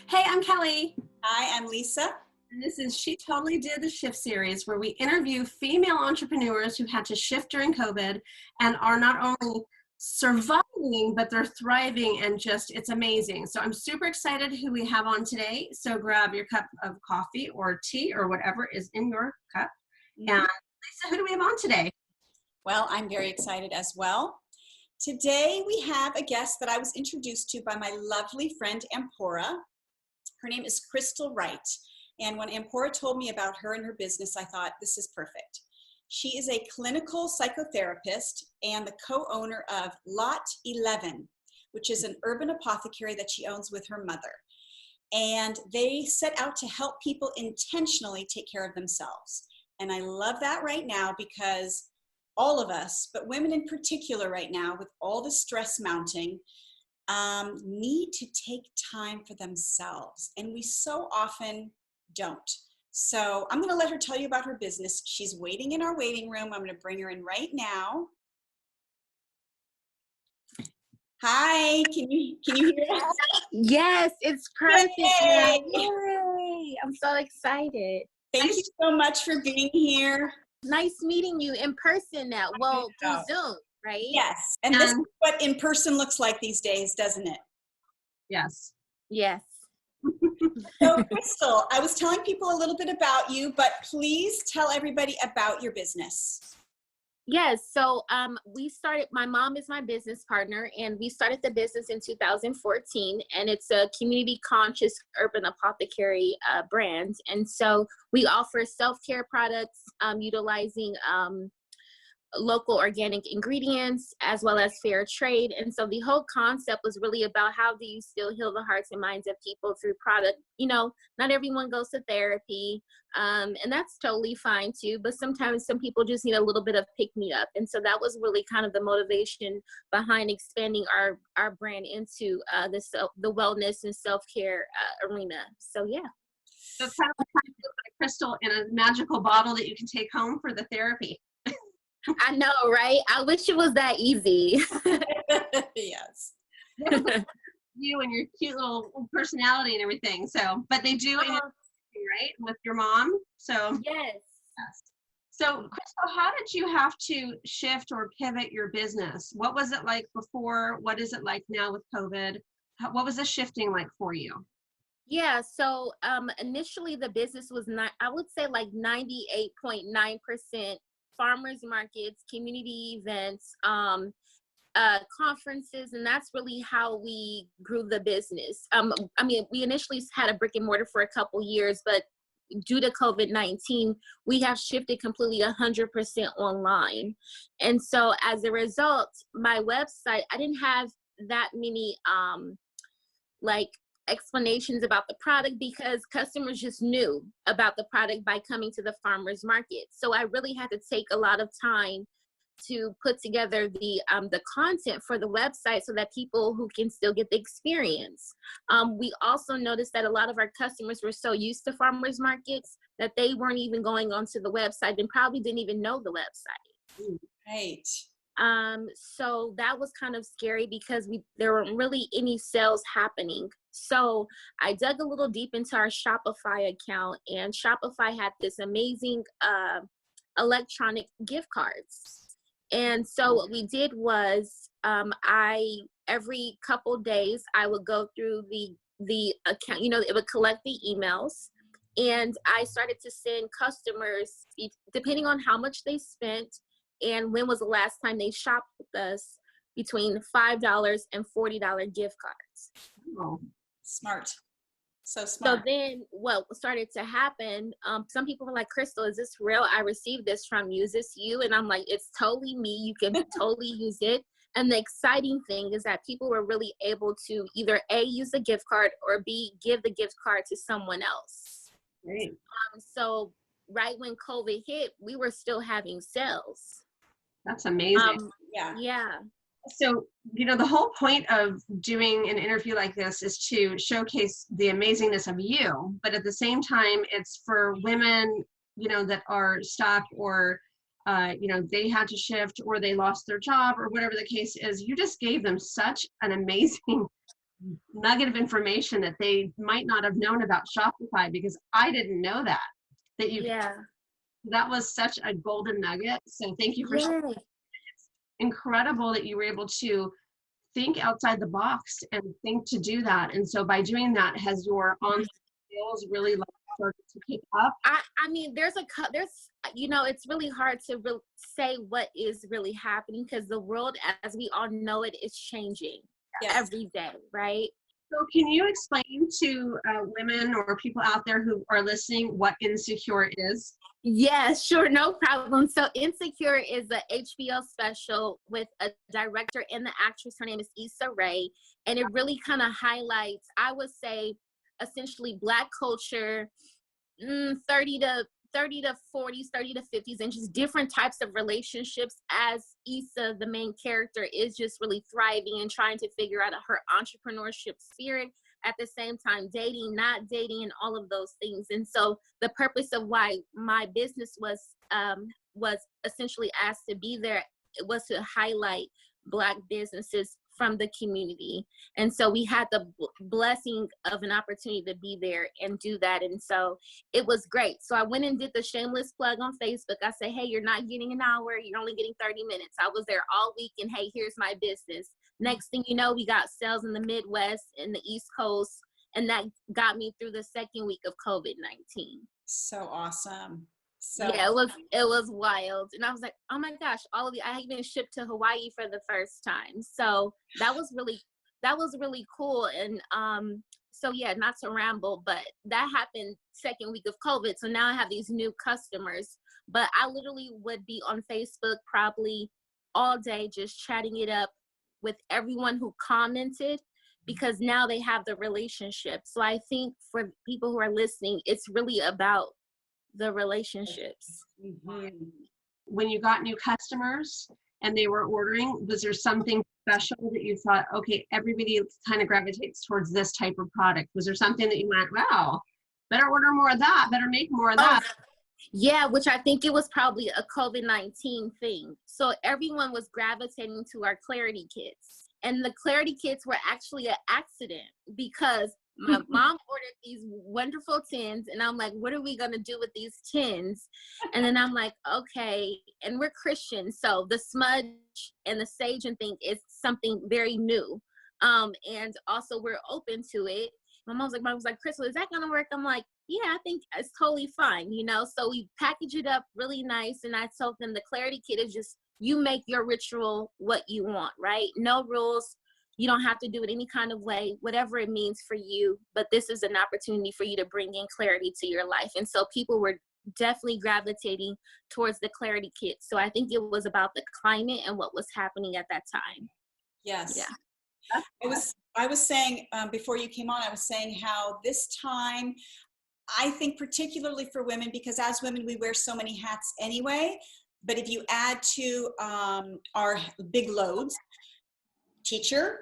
Hey, I'm Kelly. Hi, I'm Lisa. And this is She Totally Did the Shift series, where we interview female entrepreneurs who had to shift during COVID and are not only surviving, but they're thriving, and just, it's amazing. So I'm super excited who we have on today. So grab your cup of coffee or tea or whatever is in your cup. And Lisa, who do we have on today? Well, I'm very excited as well. Today we have a guest that I was introduced to by my lovely friend Ampora. Her name is Crystal Wright. And when Ampora told me about her and her business, I thought, this is perfect. She is a clinical psychotherapist and the co-owner of Lot 11, which is an urban apothecary that she owns with her mother. And they set out to help people intentionally take care of themselves. And I love that right now because all of us, but women in particular right now, with all the stress mounting, need to take time for themselves. And we so often don't. So I'm going to let her tell you about her business. She's waiting in our waiting room. I'm going to bring her in right now. Hi, can you hear us? Yes, it's perfect. Yay! Yay! I'm so excited. Thank you so much for being here. Nice meeting you in person now. Well, through Zoom, right? Yes. And this is what in person looks like these days, doesn't it? Yes. Yes. So Crystal, I was telling people a little bit about you, but please tell everybody about your business. Yes. So we started, my mom is my business partner, and we started the business in 2014, and it's a community conscious urban apothecary brand. And so we offer self-care products utilizing local organic ingredients as well as fair trade. And so the whole concept was really about how do you still heal the hearts and minds of people through product. You know, not everyone goes to therapy, and that's totally fine too, but sometimes some people just need a little bit of pick-me-up. And so that was really kind of the motivation behind expanding our brand into the wellness and self-care arena. So yeah. So it's kind of like a crystal in a magical bottle that you can take home for the therapy. I know, right? I wish it was that easy. Yes. You and your cute little personality and everything. So, but they do, right, with your mom. So yes. So, Crystal, how did you have to shift or pivot your business? What was it like before? What is it like now with COVID? What was the shifting like for you? Yeah, so initially the business was not, I would say like 98.9% farmers markets, community events, conferences, and that's really how we grew the business. I mean, we initially had a brick and mortar for a couple years, but due to COVID-19, we have shifted completely 100% online. And so as a result, my website, I didn't have that many like explanations about the product because customers just knew about the product by coming to the farmers market. So I really had to take a lot of time to put together the content for the website so that people who can still get the experience. We also noticed that a lot of our customers were so used to farmers markets that they weren't even going onto the website and probably didn't even know the website. Right. So that was kind of scary because there weren't really any sales happening. So I dug a little deep into our Shopify account, and Shopify had this amazing electronic gift cards. And so what we did was every couple days I would go through the account, you know, it would collect the emails, and I started to send customers, depending on how much they spent and when was the last time they shopped with us, between $5 and $40 gift cards. Oh, smart. So smart. So then what started to happen, some people were like, Crystal, is this real? I received this from you. Is this you? And I'm like, it's totally me. You can totally use it. And the exciting thing is that people were really able to either A, use the gift card, or B, give the gift card to someone else. great. So right when COVID hit, we were still having sales. That's amazing. Yeah. So, you know, the whole point of doing an interview like this is to showcase the amazingness of you, but at the same time, it's for women, you know, that are stuck or, you know, they had to shift or they lost their job or whatever the case is. You just gave them such an amazing nugget of information that they might not have known about Shopify, because I didn't know that you, Yeah. that was such a golden nugget. So thank you for sharing. Yay. Incredible that you were able to think outside the box and think to do that. And so by doing that, has your on sales really like started to pick up? I mean, there's, you know, it's really hard to say what is really happening, because the world, as we all know it, is changing every day, right? So can you explain to women or people out there who are listening what Insecure is? Yeah, sure, no problem. So Insecure is a HBO special with a director and the actress. Her name is Issa Rae, and it really kind of highlights, I would say, essentially Black culture, 30 to 40s, 30 to 50s, and just different types of relationships as Issa, the main character, is just really thriving and trying to figure out her entrepreneurship spirit, at the same time dating, not dating, and all of those things. And so the purpose of why my business was essentially asked to be there, it was to highlight Black businesses from the community. And so we had the blessing of an opportunity to be there and do that. And so it was great. So I went and did the shameless plug on Facebook. I said, hey, you're not getting an hour, you're only getting 30 minutes. I was there all week, and hey, here's my business. Next thing you know, we got sales in the Midwest and the East Coast, and that got me through the second week of COVID-19. So awesome. So yeah, it was wild. And I was like, oh my gosh, I even shipped to Hawaii for the first time. So that was really cool. And so yeah, not to ramble, but that happened second week of COVID. So now I have these new customers, but I literally would be on Facebook probably all day, just chatting it up with everyone who commented, because now they have the relationship. So I think for people who are listening, it's really about the relationships. mm-hmm. When you got new customers and they were ordering, was there something special that you thought, okay, everybody kind of gravitates towards this type of product? Was there something that you went, wow, better order more of that, better make more of that? Yeah, which I think it was probably a COVID-19 thing. So everyone was gravitating to our Clarity Kits. And the Clarity Kits were actually an accident, because my mom ordered these wonderful tins, and I'm like, what are we gonna do with these tins? And then I'm like, okay, and we're Christian, so the smudge and the sage and thing is something very new. And also we're open to it. My mom was like, Crystal, is that gonna work? I'm like, yeah, I think it's totally fine, you know? So we package it up really nice, and I told them the Clarity Kit is just, you make your ritual what you want, right? No rules. You don't have to do it any kind of way, whatever it means for you. But this is an opportunity for you to bring in clarity to your life. And so people were definitely gravitating towards the Clarity Kit. So I think it was about the climate and what was happening at that time. Yes. Yeah. I was saying before you came on, I was saying how this time, I think particularly for women, because as women, we wear so many hats anyway. But if you add to our big loads, teacher,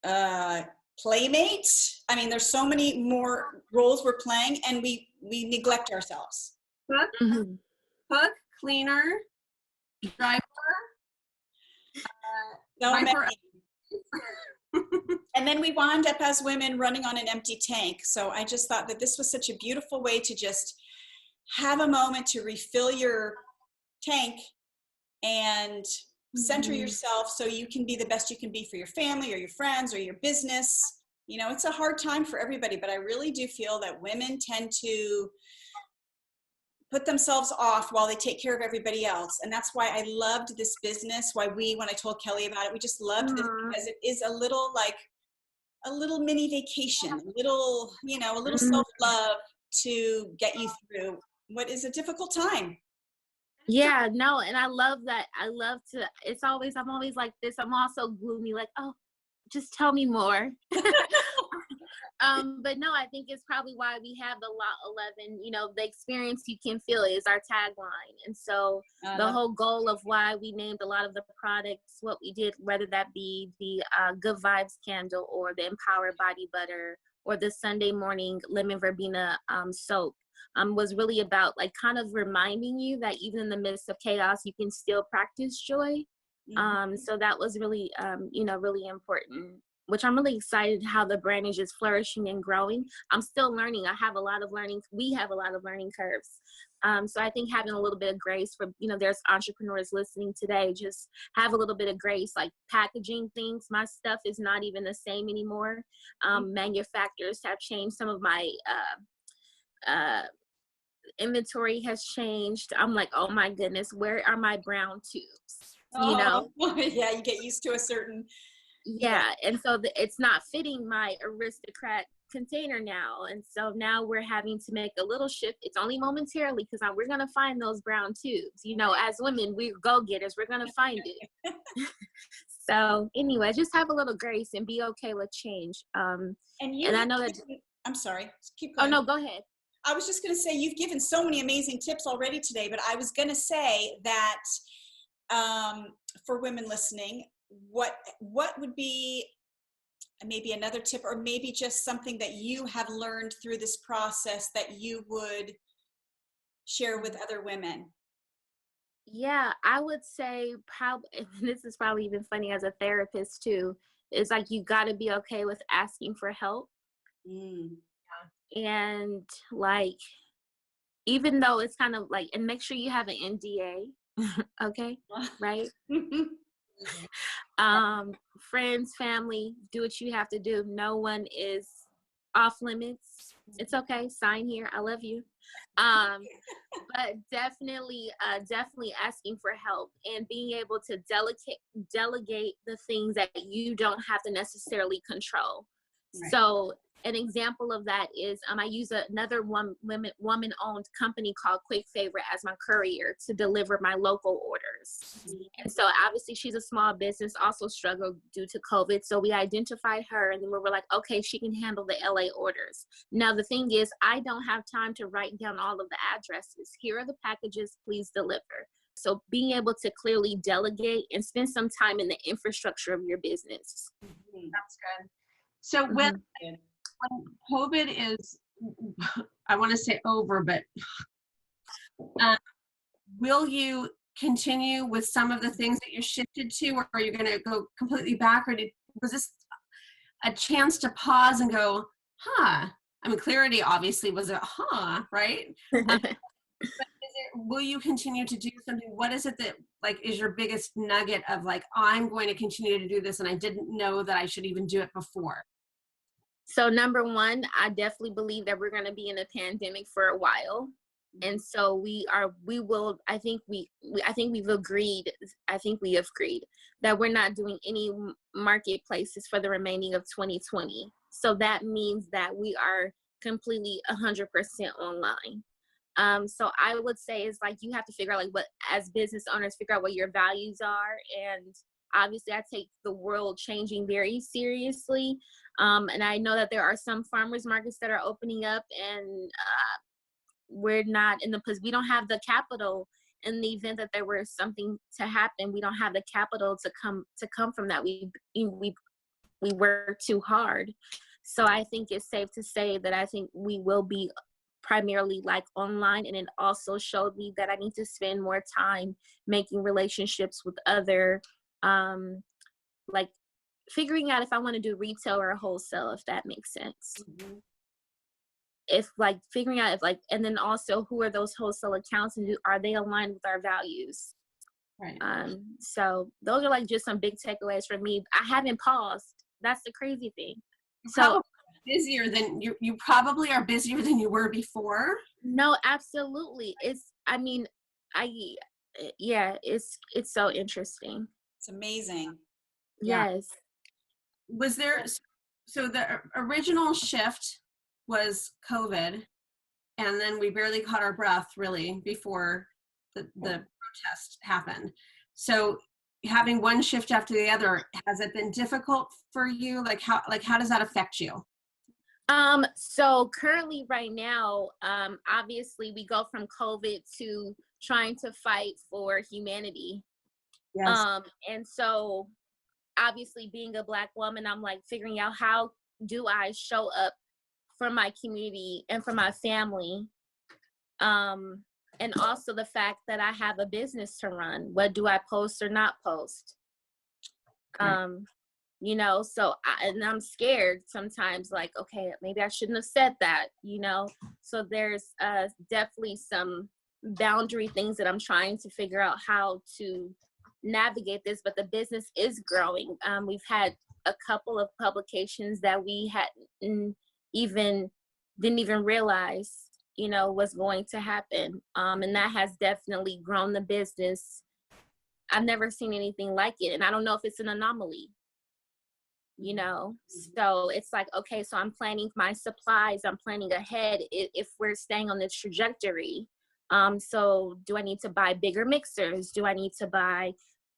playmate, I mean, there's so many more roles we're playing, and we neglect ourselves. Cook, Mm-hmm. cook, cleaner, driver, So viper. And then we wound up as women running on an empty tank. So I just thought that this was such a beautiful way to just have a moment to refill your tank and center yourself so you can be the best you can be for your family or your friends or your business. You know, it's a hard time for everybody, but I really do feel that women tend to put themselves off while they take care of everybody else. And that's why I loved this business, when I told Kelly about it, we just loved this, because it is a little mini vacation, a little self-love to get you through what is a difficult time. Yeah, no, and I love that. I'm always like this. I'm also gloomy, like, oh, just tell me more. But no, I think it's probably why we have the Lot 11, you know, the experience you can feel is our tagline. And so the whole goal of why we named a lot of the products what we did, whether that be the Good Vibes candle or the Empower Body Butter or the Sunday morning lemon verbena soap, was really about like kind of reminding you that even in the midst of chaos, you can still practice joy. So that was really, really important which I'm really excited how the brand is just flourishing and growing. I'm still learning. I have a lot of learning. We have a lot of learning curves. So I think having a little bit of grace for, there's entrepreneurs listening today, just have a little bit of grace, like packaging things. My stuff is not even the same anymore. Manufacturers have changed. Some of my inventory has changed. I'm like, oh my goodness, where are my brown tubes? Yeah, you get used to a certain. Yeah. And so it's not fitting my Aristocrat container now. And so now we're having to make a little shift. It's only momentarily because we're going to find those brown tubes. As women, we're go-getters. We're going to find it. So anyway, just have a little grace and be okay with change. And I know that. I'm sorry. Keep going. Oh, no, go ahead. I was just going to say, you've given so many amazing tips already today, but I was going to say that for women listening, what would be maybe another tip, or maybe just something that you have learned through this process that you would share with other women? Yeah, I would say probably, this is probably even funny as a therapist too, is like you got to be okay with asking for help. And like, even though it's kind of like, and make sure you have an NDA, okay, right? Friends, family, do what you have to do. No one is off limits. It's okay. Sign here. I love you. But definitely asking for help and being able to delegate the things that you don't have to necessarily control. Right. So an example of that is I use another woman-owned company called Quick Favorite as my courier to deliver my local orders. And so obviously she's a small business, also struggled due to COVID. So we identified her and then we were like, okay, she can handle the LA orders. Now the thing is, I don't have time to write down all of the addresses. Here are the packages, please deliver. So being able to clearly delegate and spend some time in the infrastructure of your business. That's good. So when COVID is, I want to say over, but will you continue with some of the things that you shifted to, or are you going to go completely back, or was this a chance to pause and go, clarity obviously was a right? But will you continue to do something? What is it that is your biggest nugget of I'm going to continue to do this and I didn't know that I should even do it before? So number one, I definitely believe that we're going to be in a pandemic for a while. And so I think we have agreed that we're not doing any marketplaces for the remaining of 2020. So that means that we are completely 100% online. So I would say it's you have to figure out what, as business owners, figure out what your values are. And obviously I take the world changing very seriously. And I know that there are some farmers markets that are opening up, and we're not in we don't have the capital in the event that there were something to happen. We don't have the capital to come from that. We work too hard. So I think it's safe to say that I think we will be primarily online. And it also showed me that I need to spend more time making relationships with other, figuring out if I want to do retail or wholesale, if that makes sense. Mm-hmm. If figuring out and then also who are those wholesale accounts and are they aligned with our values? Right. So those are just some big takeaways for me. I haven't paused. That's the crazy thing. So busier than you probably are busier than you were before. No, absolutely. It's so interesting. It's amazing. Yes. Was there, so the original shift was COVID, and then we barely caught our breath really before the protest happened. So having one shift after the other, has it been difficult for you? How does that affect you? So currently right now, obviously we go from COVID to trying to fight for humanity. Yes. And so obviously being a Black woman, I'm figuring out how do I show up for my community and for my family. And also the fact that I have a business to run. What do I post or not post? you know, so and I'm scared sometimes, like, okay, maybe I shouldn't have said that, you know. So there's definitely some boundary things that I'm trying to figure out how to navigate this, but the business is growing. We've had a couple of publications that we hadn't even didn't even realize, you know, was going to happen, and that has definitely grown the business. I've never seen anything like it, and I don't know if it's an anomaly, you know. So it's like, okay, so I'm planning my supplies, I'm planning ahead if we're staying on this trajectory. So do I need to buy bigger mixers? Do I need to buy,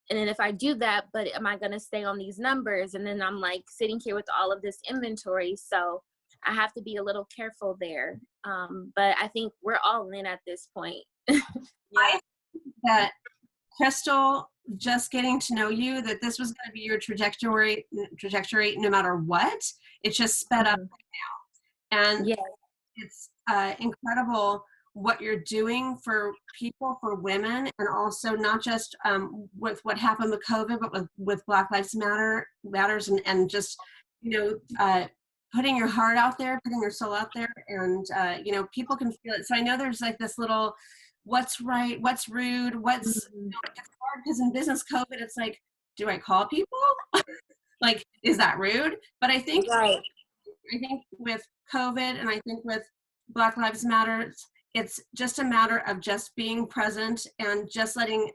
and then if I do that, but am I going to stay on these numbers? And then I'm like sitting here with all of this inventory, so I have to be a little careful there. But I think we're all in at this point. I think that, Crystal, just getting to know you, that this was going to be your trajectory no matter what. It just sped up right now. And Yeah. it's incredible what you're doing for people, for women, and also not just with what happened with COVID, but with Black Lives Matters and just, you know, putting your heart out there, putting your soul out there, and you know, people can feel it. So I know there's like this little, what's right, what's rude, what's, you know, it's hard because in business COVID, it's like, do I call people? Like, is that rude? But I think, Right. I think with COVID and I think with Black Lives Matter, it's just a matter of just being present and just letting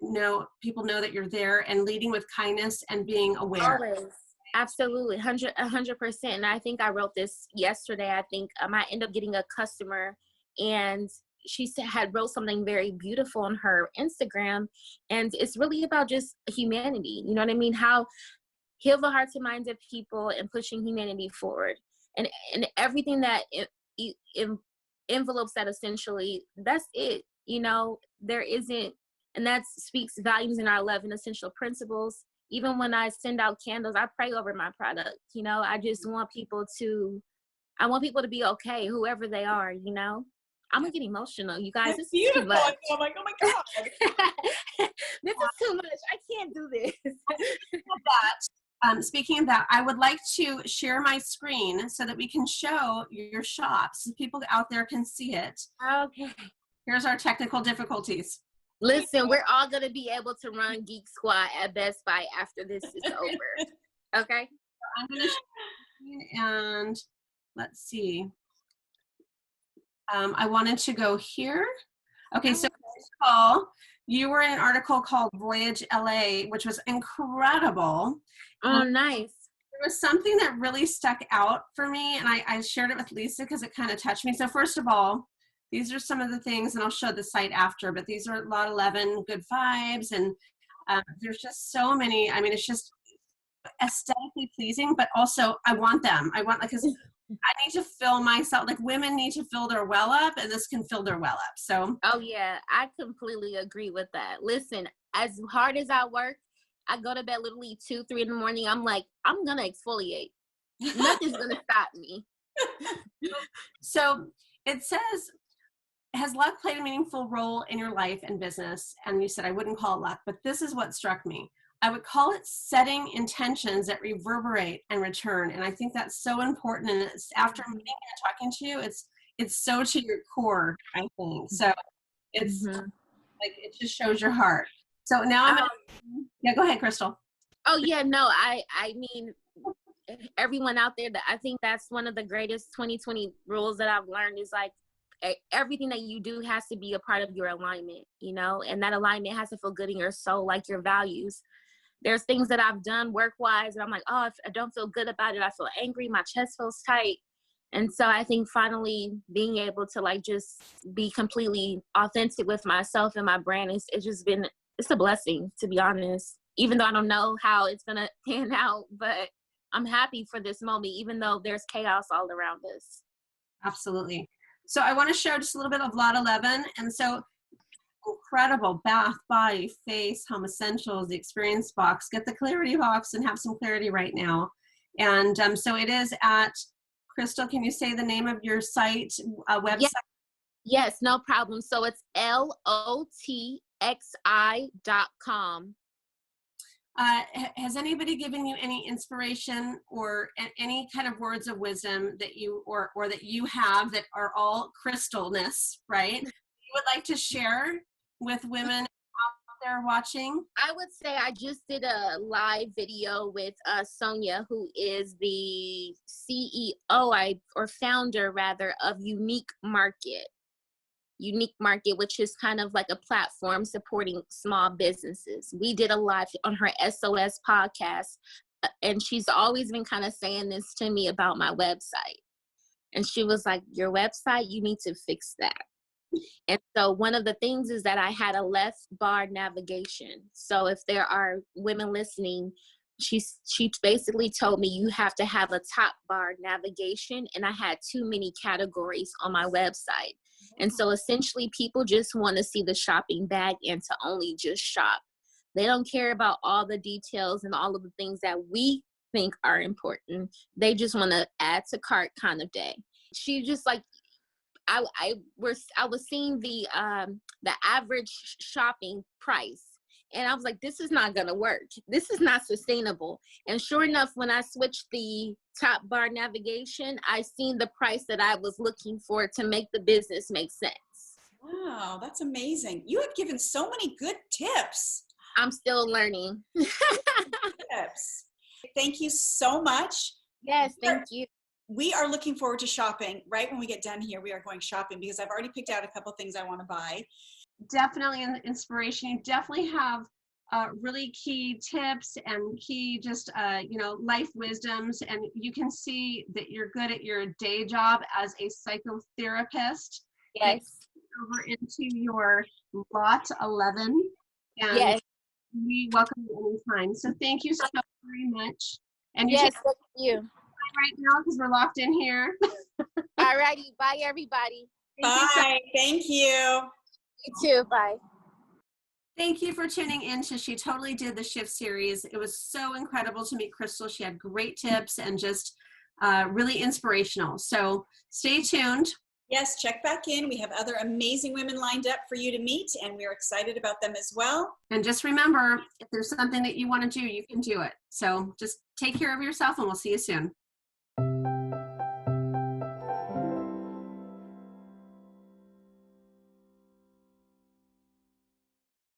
people know that you're there and leading with kindness and being aware. Always. Absolutely. 100%. And I think I wrote this yesterday. I think I ended up getting a customer, and she had wrote something very beautiful on her Instagram. And it's really about just humanity. You know what I mean? How heal the hearts and minds of people and pushing humanity forward. And everything that envelopes that, essentially, that's it. You know, there isn't, and that speaks volumes in our 11 essential principles. Even when I send out candles, I pray over my product. You know, I just want people to, be okay, whoever they are, you know. I'm gonna get emotional, you guys. That's This is too beautiful. much. I'm like, oh my God. This is too much. I can't do this. Speaking of that, I would like to share my screen so that we can show your shops so people out there can see it. Okay. Here's our technical difficulties. Listen, we're all gonna be able to run Geek Squad at Best Buy after this is over. Okay. So I'm gonna and let's see. I wanted to go here. Okay, so first of all, you were in an article called Voyage LA, which was incredible. Oh, nice. There was something that really stuck out for me, and I shared it with Lisa because it kind of touched me. So first of all, these are some of the things, and I'll show the site after, but these are Lot 11 good vibes, and there's just so many. I mean, it's just aesthetically pleasing, but also I want them. I want, like, because I need to fill myself, like women need to fill their well up, and this can fill their well up. So. Oh yeah, I completely agree with that. Listen, as hard as I work, I go to bed literally 2, 3 in the morning. I'm like, I'm gonna exfoliate. Nothing's gonna stop me. So it says, has luck played a meaningful role in your life and business? And you said, I wouldn't call it luck, but this is what struck me. I would call it setting intentions that reverberate and return. And I think that's so important. And it's after meeting and talking to you, it's so to your core, I think. So it's like, it just shows your heart. So now yeah, go ahead, Crystal. Oh yeah, no, I mean, everyone out there, that I think that's one of the greatest 2020 rules that I've learned is like, everything that you do has to be a part of your alignment, you know, and that alignment has to feel good in your soul, like your values. There's things that I've done work-wise, and I'm like, oh, if I don't feel good about it, I feel angry, my chest feels tight. And so I think finally being able to like just be completely authentic with myself and my brand it's a blessing, to be honest, even though I don't know how it's gonna pan out, but I'm happy for this moment, even though there's chaos all around us. Absolutely. So I want to show just a little bit of Lot 11. And so incredible bath, body, face, home essentials, the experience box. Get the clarity box and have some clarity right now. And so it is at, Crystal, can you say the name of your site, website? Yes, no problem. So it's LOTXI.com. Has anybody given you any inspiration or any kind of words of wisdom that you or that you have that are all crystalness, right? You would like to share with women out there watching? I would say I just did a live video with Sonia, who is the CEO or founder rather of Unique Market. Unique Market, which is kind of like a platform supporting small businesses. We did a live on her SOS podcast, and she's always been kind of saying this to me about my website. And she was like, your website, you need to fix that. And so one of the things is that I had a left bar navigation. So if there are women listening, she basically told me you have to have a top bar navigation, and I had too many categories on my website. And so essentially people just want to see the shopping bag and to only just shop. They don't care about all the details and all of the things that we think are important. They just want to add to cart kind of day. She just like, I was seeing the average shopping price, and I was like, this is not gonna work. This is not sustainable. And sure enough, when I switched the top bar navigation, I seen the price that I was looking for to make the business make sense. Wow, that's amazing. You have given so many good tips. I'm still learning. Tips. Thank you so much. Yes, thank you. We are looking forward to shopping. Right when we get done here, we are going shopping because I've already picked out a couple things I want to buy. Definitely an inspiration. You definitely have really key tips and key just life wisdoms, and you can see that you're good at your day job as a psychotherapist. Yes. Over into your lot 11, and yes. we welcome you anytime. So thank you so very much. And yes, thank you. Right now because we're locked in here. All righty. Bye, everybody. Bye. Thank you. You too. Bye. Thank you for tuning in to She Totally Did the Shift series. It was so incredible to meet Crystal. She had great tips and just really inspirational. So stay tuned. Yes, check back in. We have other amazing women lined up for you to meet, and we're excited about them as well. And just remember, if there's something that you want to do, you can do it. So just take care of yourself, and we'll see you soon.